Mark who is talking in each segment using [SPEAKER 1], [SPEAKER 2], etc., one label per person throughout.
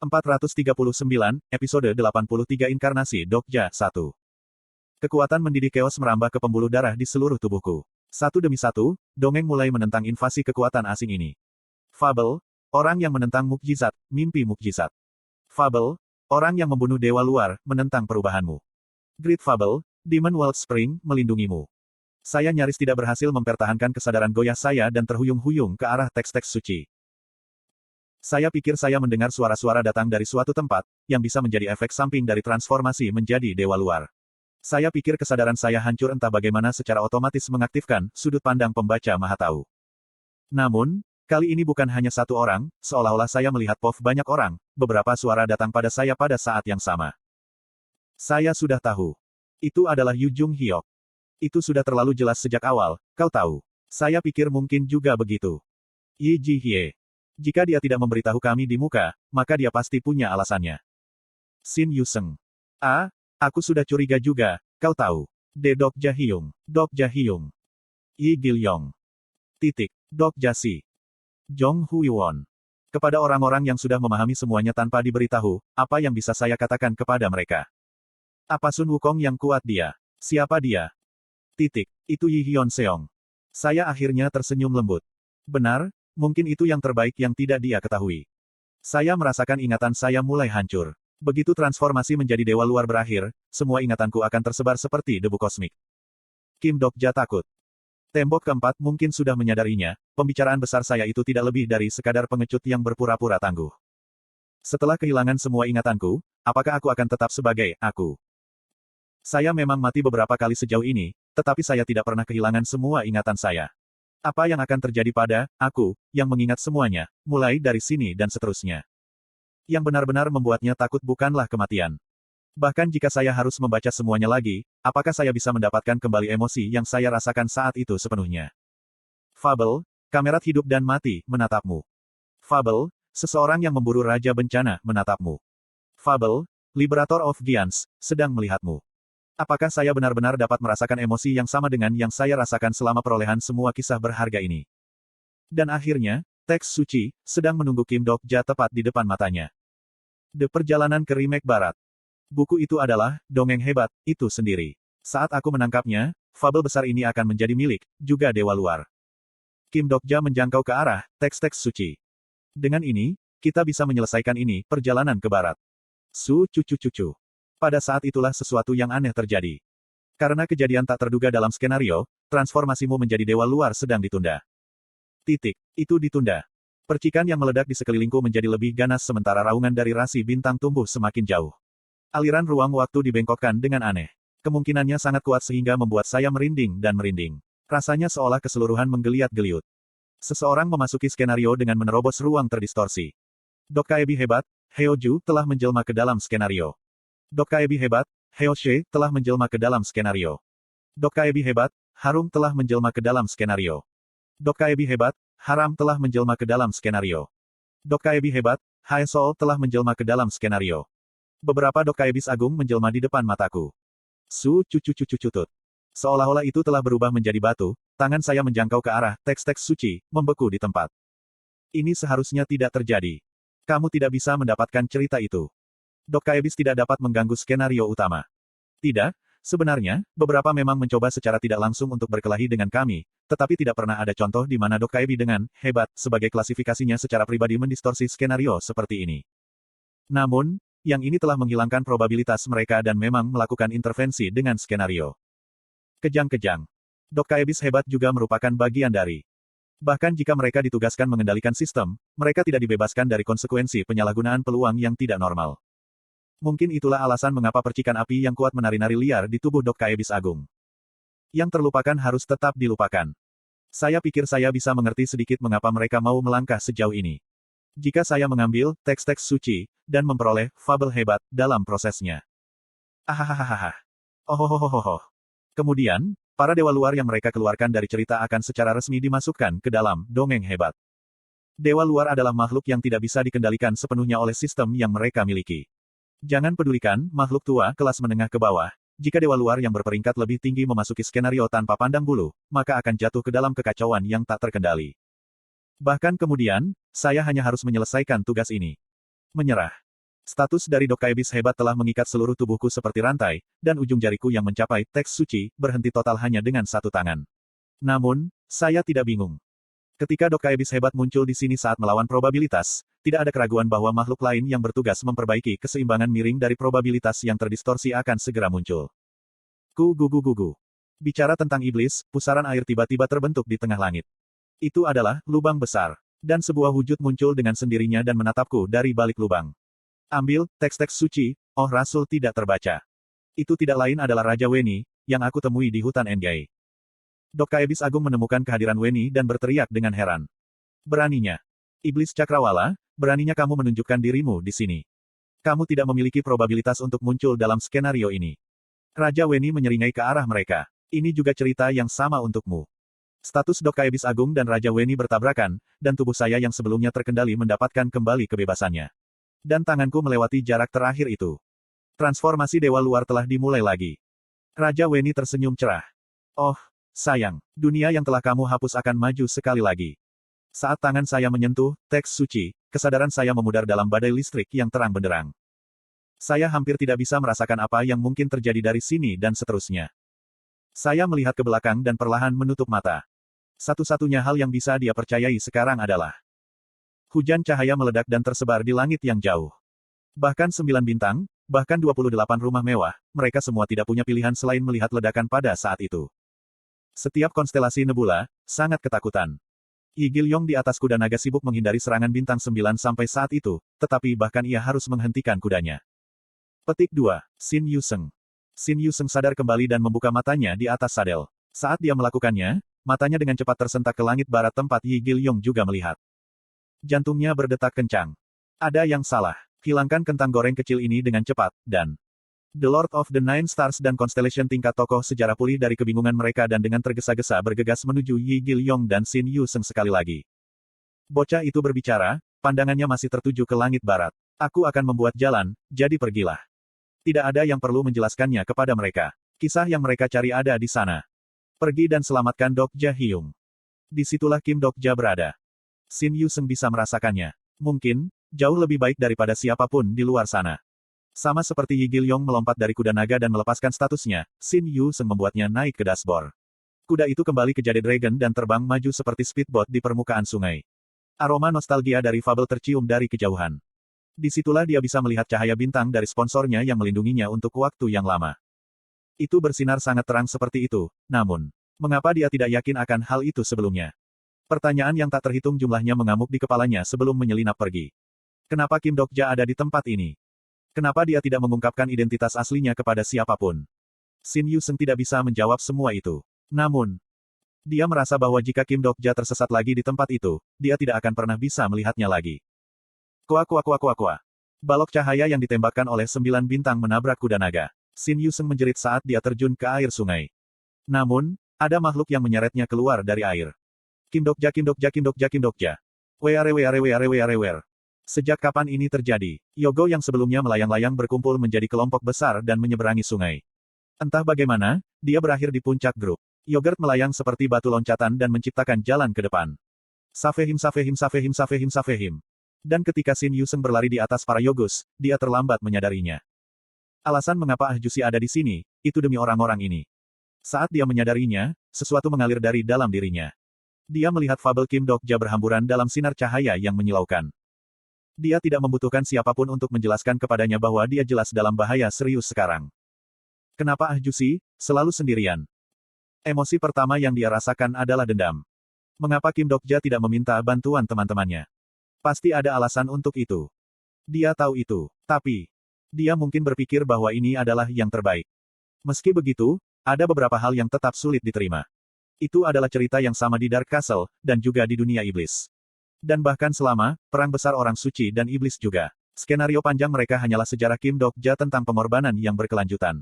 [SPEAKER 1] 439, episode 83 Inkarnasi Dokja 1. Kekuatan mendidih keos merambah ke pembuluh darah di seluruh tubuhku. Satu demi satu, dongeng mulai menentang invasi kekuatan asing ini. Fable, orang yang menentang mukjizat, mimpi mukjizat. Fable, orang yang membunuh dewa luar, menentang perubahanmu. Great Fable, Demon Wellspring, melindungimu. Saya nyaris tidak berhasil mempertahankan kesadaran goyah saya dan terhuyung-huyung ke arah teks-teks suci. Saya pikir saya mendengar suara-suara datang dari suatu tempat, yang bisa menjadi efek samping dari transformasi menjadi dewa luar. Saya pikir kesadaran saya hancur entah bagaimana secara otomatis mengaktifkan sudut pandang pembaca maha tahu. Namun, kali ini bukan hanya satu orang, seolah-olah saya melihat banyak orang, beberapa suara datang pada saya pada saat yang sama. Saya sudah tahu. Itu adalah Yu Jung Hyuk. Itu sudah terlalu jelas sejak awal, kau tahu. Saya pikir mungkin juga begitu. Yi Ji Hye. Jika dia tidak memberitahu kami di muka, maka dia pasti punya alasannya. Shin Yuseng. Aku sudah curiga juga, kau tahu. Dokja Hyung. Dokja Hyung. Yi Gilyong. Dokja Si. Jong Huiwon. Kepada orang-orang yang sudah memahami semuanya tanpa diberitahu, apa yang bisa saya katakan kepada mereka? Apa Sun Wukong yang kuat dia? Siapa dia? Itu Yi Hyun Seong. Saya akhirnya tersenyum lembut. Benar, mungkin itu yang terbaik yang tidak dia ketahui. Saya merasakan ingatan saya mulai hancur. Begitu transformasi menjadi dewa luar berakhir, semua ingatanku akan tersebar seperti debu kosmik. Kim Dokja takut. Tembok keempat mungkin sudah menyadarinya, pembicaraan besar saya itu tidak lebih dari sekadar pengecut yang berpura-pura tangguh. Setelah kehilangan semua ingatanku, apakah aku akan tetap sebagai aku? Saya memang mati beberapa kali sejauh ini, tetapi saya tidak pernah kehilangan semua ingatan saya. Apa yang akan terjadi pada aku, yang mengingat semuanya, mulai dari sini dan seterusnya? Yang benar-benar membuatnya takut bukanlah kematian. Bahkan jika saya harus membaca semuanya lagi, apakah saya bisa mendapatkan kembali emosi yang saya rasakan saat itu sepenuhnya? Fable, kamerat hidup dan mati, menatapmu. Fable, seseorang yang memburu Raja Bencana, menatapmu. Fable, Liberator of Giants, sedang melihatmu. Apakah saya benar-benar dapat merasakan emosi yang sama dengan yang saya rasakan selama perolehan semua kisah berharga ini? Dan akhirnya, teks suci, sedang menunggu Kim Dokja tepat di depan matanya. The Perjalanan ke Remake Barat. Buku itu adalah, dongeng hebat, itu sendiri. Saat aku menangkapnya, fabel besar ini akan menjadi milik, juga dewa luar. Kim Dokja menjangkau ke arah, teks-teks suci. Dengan ini, kita bisa menyelesaikan ini, perjalanan ke barat. Cucu. Pada saat itulah sesuatu yang aneh terjadi. Karena kejadian tak terduga dalam skenario, transformasimu menjadi dewa luar sedang ditunda. Itu ditunda. Percikan yang meledak di sekelilingku menjadi lebih ganas sementara raungan dari rasi bintang tumbuh semakin jauh. Aliran ruang waktu dibengkokkan dengan aneh. Kemungkinannya sangat kuat sehingga membuat saya merinding dan merinding. Rasanya seolah keseluruhan menggeliat-geliut. Seseorang memasuki skenario dengan menerobos ruang terdistorsi. Dokkaebi hebat, Heoju telah menjelma ke dalam skenario. Dokkaebi hebat, Heoshe telah menjelma ke dalam skenario. Dokkaebi hebat, Harum telah menjelma ke dalam skenario. Dokkaebi hebat, Haram telah menjelma ke dalam skenario. Dokkaebi hebat, Haesol telah menjelma ke dalam skenario. Beberapa Dokkaebis agung menjelma di depan mataku. Cucu. Seolah-olah itu telah berubah menjadi batu, tangan saya menjangkau ke arah teks-teks suci, membeku di tempat. Ini seharusnya tidak terjadi. Kamu tidak bisa mendapatkan cerita itu. Dokkaebis tidak dapat mengganggu skenario utama. Tidak, sebenarnya, beberapa memang mencoba secara tidak langsung untuk berkelahi dengan kami, tetapi tidak pernah ada contoh di mana Dokkaebi dengan hebat sebagai klasifikasinya secara pribadi mendistorsi skenario seperti ini. Namun, yang ini telah menghilangkan probabilitas mereka dan memang melakukan intervensi dengan skenario. Kejang-kejang. Dokkaebis hebat juga merupakan bagian dari. Bahkan jika mereka ditugaskan mengendalikan sistem, mereka tidak dibebaskan dari konsekuensi penyalahgunaan peluang yang tidak normal. Mungkin itulah alasan mengapa percikan api yang kuat menari-nari liar di tubuh Dokkaebis agung. Yang terlupakan harus tetap dilupakan. Saya pikir saya bisa mengerti sedikit mengapa mereka mau melangkah sejauh ini. Jika saya mengambil teks-teks suci, dan memperoleh fabel hebat dalam prosesnya. Kemudian, para dewa luar yang mereka keluarkan dari cerita akan secara resmi dimasukkan ke dalam dongeng hebat. Dewa luar adalah makhluk yang tidak bisa dikendalikan sepenuhnya oleh sistem yang mereka miliki. Jangan pedulikan, makhluk tua kelas menengah ke bawah, jika dewa luar yang berperingkat lebih tinggi memasuki skenario tanpa pandang bulu, maka akan jatuh ke dalam kekacauan yang tak terkendali. Bahkan kemudian, saya hanya harus menyelesaikan tugas ini. Menyerah. Status dari Dokka Iblis hebat telah mengikat seluruh tubuhku seperti rantai, dan ujung jariku yang mencapai teks suci, berhenti total hanya dengan satu tangan. Namun, saya tidak bingung. Ketika Dokka Iblis hebat muncul di sini saat melawan probabilitas, tidak ada keraguan bahwa makhluk lain yang bertugas memperbaiki keseimbangan miring dari probabilitas yang terdistorsi akan segera muncul. Gugu. Bicara tentang iblis, pusaran air tiba-tiba terbentuk di tengah langit. Itu adalah lubang besar. Dan sebuah wujud muncul dengan sendirinya dan menatapku dari balik lubang. Ambil, teks-teks suci, oh Rasul tidak terbaca. Itu tidak lain adalah Raja Weni, yang aku temui di hutan Engai. Dokka Iblis Agung menemukan kehadiran Weni dan berteriak dengan heran. Beraninya. Iblis Cakrawala, beraninya kamu menunjukkan dirimu di sini. Kamu tidak memiliki probabilitas untuk muncul dalam skenario ini. Raja Weni menyeringai ke arah mereka. Ini juga cerita yang sama untukmu. Status Dokka Iblis Agung dan Raja Weni bertabrakan, dan tubuh saya yang sebelumnya terkendali mendapatkan kembali kebebasannya. Dan tanganku melewati jarak terakhir itu. Transformasi Dewa Luar telah dimulai lagi. Raja Weni tersenyum cerah. Oh, sayang, dunia yang telah kamu hapus akan maju sekali lagi. Saat tangan saya menyentuh teks suci, kesadaran saya memudar dalam badai listrik yang terang benderang. Saya hampir tidak bisa merasakan apa yang mungkin terjadi dari sini dan seterusnya. Saya melihat ke belakang dan perlahan menutup mata. Satu-satunya hal yang bisa dia percayai sekarang adalah hujan cahaya meledak dan tersebar di langit yang jauh. Bahkan 9 bintang, bahkan 28 rumah mewah, mereka semua tidak punya pilihan selain melihat ledakan pada saat itu. Setiap konstelasi nebula, sangat ketakutan. Yi Gilyong di atas kuda naga sibuk menghindari serangan bintang 9 sampai saat itu, tetapi bahkan ia harus menghentikan kudanya. Petik 2. Xin Yuseng. Xin Yuseng sadar kembali dan membuka matanya di atas sadel. Saat dia melakukannya, matanya dengan cepat tersentak ke langit barat tempat Yi Gilyong juga melihat. Jantungnya berdetak kencang. Ada yang salah. Hilangkan kentang goreng kecil ini dengan cepat, dan The Lord of the Nine Stars dan Constellation tingkat tokoh sejarah pulih dari kebingungan mereka dan dengan tergesa-gesa bergegas menuju Yi Gilyong dan Xin Yuseng sekali lagi. Bocah itu berbicara, pandangannya masih tertuju ke langit barat. Aku akan membuat jalan, jadi pergilah. Tidak ada yang perlu menjelaskannya kepada mereka. Kisah yang mereka cari ada di sana. Pergi dan selamatkan Dokja Hyung. Disitulah Kim Dokja berada. Xin Yuseng bisa merasakannya. Mungkin, jauh lebih baik daripada siapapun di luar sana. Sama seperti Yi Gilyong melompat dari kuda naga dan melepaskan statusnya, Xin Yuseng membuatnya naik ke dashboard. Kuda itu kembali ke Jade Dragon dan terbang maju seperti speedboat di permukaan sungai. Aroma nostalgia dari fabel tercium dari kejauhan. Disitulah dia bisa melihat cahaya bintang dari sponsornya yang melindunginya untuk waktu yang lama. Itu bersinar sangat terang seperti itu, namun, mengapa dia tidak yakin akan hal itu sebelumnya? Pertanyaan yang tak terhitung jumlahnya mengamuk di kepalanya sebelum menyelinap pergi. Kenapa Kim Dokja ada di tempat ini? Kenapa dia tidak mengungkapkan identitas aslinya kepada siapapun? Xin Yuseng tidak bisa menjawab semua itu. Namun, dia merasa bahwa jika Kim Dokja tersesat lagi di tempat itu, dia tidak akan pernah bisa melihatnya lagi. Kuak. Balok cahaya yang ditembakkan oleh 9 bintang menabrak kuda naga. Xin Yuseng menjerit saat dia terjun ke air sungai. Namun, ada makhluk yang menyeretnya keluar dari air. Kim Dokja. Weare. Sejak kapan ini terjadi? Yogo yang sebelumnya melayang-layang berkumpul menjadi kelompok besar dan menyeberangi sungai. Entah bagaimana, dia berakhir di puncak grup. Yogurt melayang seperti batu loncatan dan menciptakan jalan ke depan. Safehim. Dan ketika Xin Yuseng berlari di atas para Yogus, dia terlambat menyadarinya. Alasan mengapa Ahjusi ada di sini, itu demi orang-orang ini. Saat dia menyadarinya, sesuatu mengalir dari dalam dirinya. Dia melihat fabel Kim Dokja berhamburan dalam sinar cahaya yang menyilaukan. Dia tidak membutuhkan siapapun untuk menjelaskan kepadanya bahwa dia jelas dalam bahaya serius sekarang. Kenapa Ahjusi selalu sendirian? Emosi pertama yang dia rasakan adalah dendam. Mengapa Kim Dokja tidak meminta bantuan teman-temannya? Pasti ada alasan untuk itu. Dia tahu itu, tapi dia mungkin berpikir bahwa ini adalah yang terbaik. Meski begitu, ada beberapa hal yang tetap sulit diterima. Itu adalah cerita yang sama di Dark Castle, dan juga di dunia iblis. Dan bahkan selama perang besar orang suci dan iblis juga. Skenario panjang mereka hanyalah sejarah Kim Dokja tentang pengorbanan yang berkelanjutan.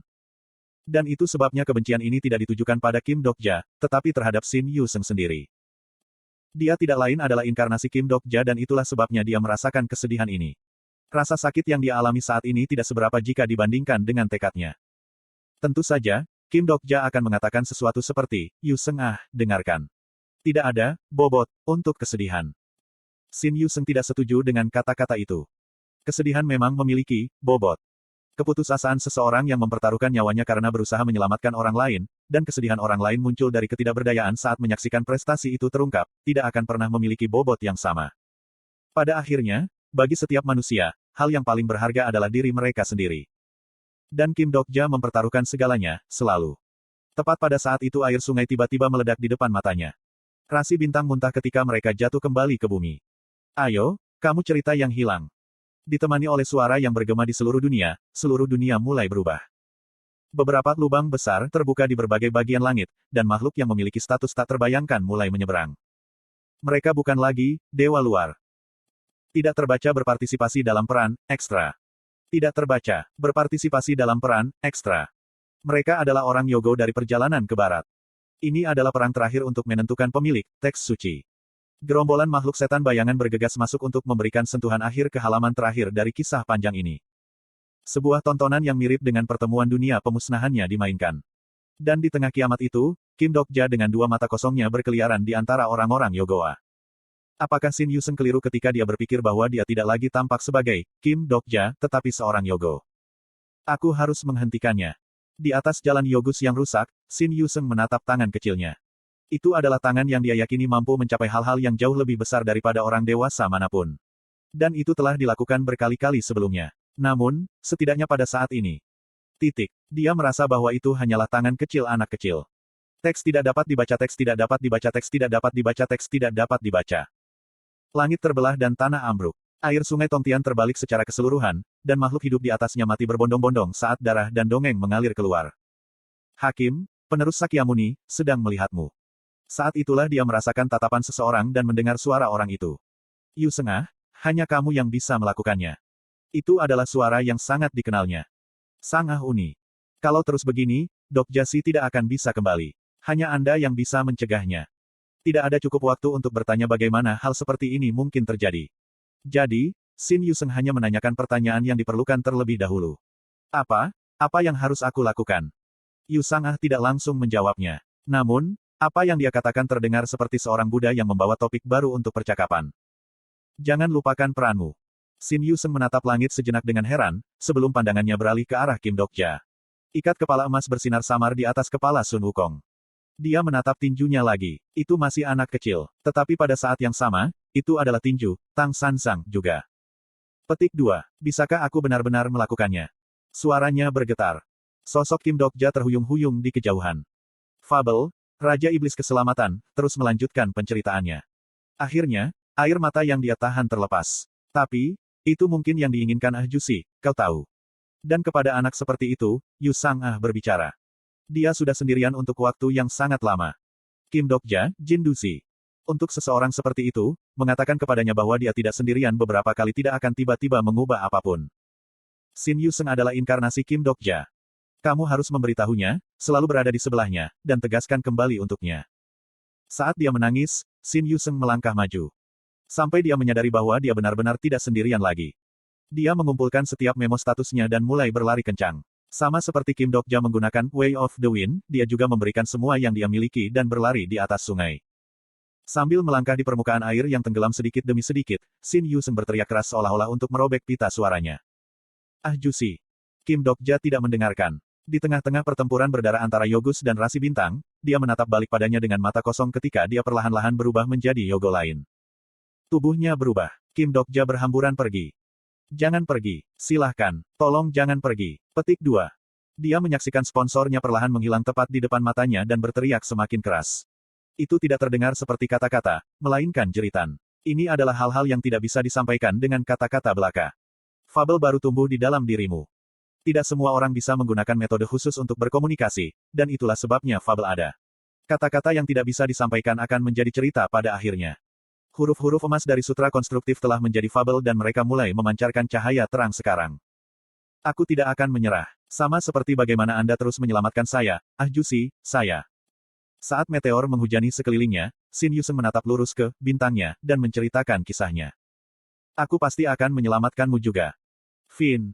[SPEAKER 1] Dan itu sebabnya kebencian ini tidak ditujukan pada Kim Dokja, tetapi terhadap Xin Yuseng sendiri. Dia tidak lain adalah inkarnasi Kim Dokja dan itulah sebabnya dia merasakan kesedihan ini. Rasa sakit yang dia alami saat ini tidak seberapa jika dibandingkan dengan tekadnya. Tentu saja, Kim Dokja akan mengatakan sesuatu seperti, Yuseng dengarkan. Tidak ada bobot untuk kesedihan. Xin Yuseng tidak setuju dengan kata-kata itu. Kesedihan memang memiliki bobot. Keputusasaan seseorang yang mempertaruhkan nyawanya karena berusaha menyelamatkan orang lain, dan kesedihan orang lain muncul dari ketidakberdayaan saat menyaksikan prestasi itu terungkap, tidak akan pernah memiliki bobot yang sama. Pada akhirnya, bagi setiap manusia, hal yang paling berharga adalah diri mereka sendiri. Dan Kim Dokja mempertaruhkan segalanya, selalu. Tepat pada saat itu air sungai tiba-tiba meledak di depan matanya. Rasi bintang muntah ketika mereka jatuh kembali ke bumi. Ayo, kamu cerita yang hilang. Ditemani oleh suara yang bergema di seluruh dunia mulai berubah. Beberapa lubang besar terbuka di berbagai bagian langit, dan makhluk yang memiliki status tak terbayangkan mulai menyeberang. Mereka bukan lagi dewa luar. Tidak terbaca berpartisipasi dalam peran ekstra. Tidak terbaca berpartisipasi dalam peran ekstra. Mereka adalah orang Yogo dari perjalanan ke barat. Ini adalah perang terakhir untuk menentukan pemilik teks suci. Gerombolan makhluk setan bayangan bergegas masuk untuk memberikan sentuhan akhir ke halaman terakhir dari kisah panjang ini. Sebuah tontonan yang mirip dengan pertemuan dunia pemusnahannya dimainkan. Dan di tengah kiamat itu, Kim Dokja dengan dua mata kosongnya berkeliaran di antara orang-orang Yogoa. Apakah Shin Yuseng keliru ketika dia berpikir bahwa dia tidak lagi tampak sebagai Kim Dokja, tetapi seorang Yogo? Aku harus menghentikannya. Di atas jalan Yogus yang rusak, Shin Yuseng menatap tangan kecilnya. Itu adalah tangan yang dia yakini mampu mencapai hal-hal yang jauh lebih besar daripada orang dewasa manapun. Dan itu telah dilakukan berkali-kali sebelumnya. Namun, setidaknya pada saat ini. Dia merasa bahwa itu hanyalah tangan kecil anak kecil. Teks tidak dapat dibaca, teks tidak dapat dibaca, teks tidak dapat dibaca, teks tidak dapat dibaca. Langit terbelah dan tanah ambruk. Air sungai Tongtian terbalik secara keseluruhan, dan makhluk hidup di atasnya mati berbondong-bondong saat darah dan dongeng mengalir keluar. Hakim, penerus Sakyamuni, sedang melihatmu. Saat itulah dia merasakan tatapan seseorang dan mendengar suara orang itu. Yuseng, hanya kamu yang bisa melakukannya. Itu adalah suara yang sangat dikenalnya. Sang Uni. Kalau terus begini, Dokja Si tidak akan bisa kembali. Hanya Anda yang bisa mencegahnya. Tidak ada cukup waktu untuk bertanya bagaimana hal seperti ini mungkin terjadi. Jadi, Shin Yuseng hanya menanyakan pertanyaan yang diperlukan terlebih dahulu. Apa yang harus aku lakukan? Yuseng tidak langsung menjawabnya. Namun, apa yang dia katakan terdengar seperti seorang Buddha yang membawa topik baru untuk percakapan. Jangan lupakan peranmu. Shin Yuseng menatap langit sejenak dengan heran, sebelum pandangannya beralih ke arah Kim Dokja. Ikat kepala emas bersinar samar di atas kepala Sun Wukong. Dia menatap tinjunya lagi. Itu masih anak kecil. Tetapi pada saat yang sama, itu adalah tinju, Tang Sansang juga. Petik 2. Bisakah aku benar-benar melakukannya? Suaranya bergetar. Sosok Kim Dokja terhuyung-huyung di kejauhan. Fabel, Raja Iblis Keselamatan, terus melanjutkan penceritaannya. Akhirnya, air mata yang dia tahan terlepas. Tapi, itu mungkin yang diinginkan Jusi, kau tahu. Dan kepada anak seperti itu, Yu Sang berbicara. Dia sudah sendirian untuk waktu yang sangat lama. Kim Dokja, Jin Dusi. Untuk seseorang seperti itu, mengatakan kepadanya bahwa dia tidak sendirian beberapa kali tidak akan tiba-tiba mengubah apapun. Shin Yuseng adalah inkarnasi Kim Dokja. Kamu harus memberitahunya, selalu berada di sebelahnya, dan tegaskan kembali untuknya. Saat dia menangis, Shin Yuseng melangkah maju. Sampai dia menyadari bahwa dia benar-benar tidak sendirian lagi. Dia mengumpulkan setiap memo statusnya dan mulai berlari kencang. Sama seperti Kim Dokja menggunakan Way of the Wind, dia juga memberikan semua yang dia miliki dan berlari di atas sungai. Sambil melangkah di permukaan air yang tenggelam sedikit demi sedikit, Shin Yuseng berteriak keras seolah-olah untuk merobek pita suaranya. Jusi. Kim Dokja tidak mendengarkan. Di tengah-tengah pertempuran berdarah antara Yogus dan Rasi Bintang, dia menatap balik padanya dengan mata kosong ketika dia perlahan-lahan berubah menjadi Yogo lain. Tubuhnya berubah. Kim Dokja berhamburan pergi. Jangan pergi. Silahkan. Tolong jangan pergi. Petik 2. Dia menyaksikan sponsornya perlahan menghilang tepat di depan matanya dan berteriak semakin keras. Itu tidak terdengar seperti kata-kata, melainkan jeritan. Ini adalah hal-hal yang tidak bisa disampaikan dengan kata-kata belaka. Fabel baru tumbuh di dalam dirimu. Tidak semua orang bisa menggunakan metode khusus untuk berkomunikasi, dan itulah sebabnya fabel ada. Kata-kata yang tidak bisa disampaikan akan menjadi cerita pada akhirnya. Huruf-huruf emas dari sutra konstruktif telah menjadi fabel dan mereka mulai memancarkan cahaya terang sekarang. Aku tidak akan menyerah. Sama seperti bagaimana Anda terus menyelamatkan saya, Jusi, saya. Saat meteor menghujani sekelilingnya, Shin Yuseng menatap lurus ke bintangnya dan menceritakan kisahnya. Aku pasti akan menyelamatkanmu juga. Fin.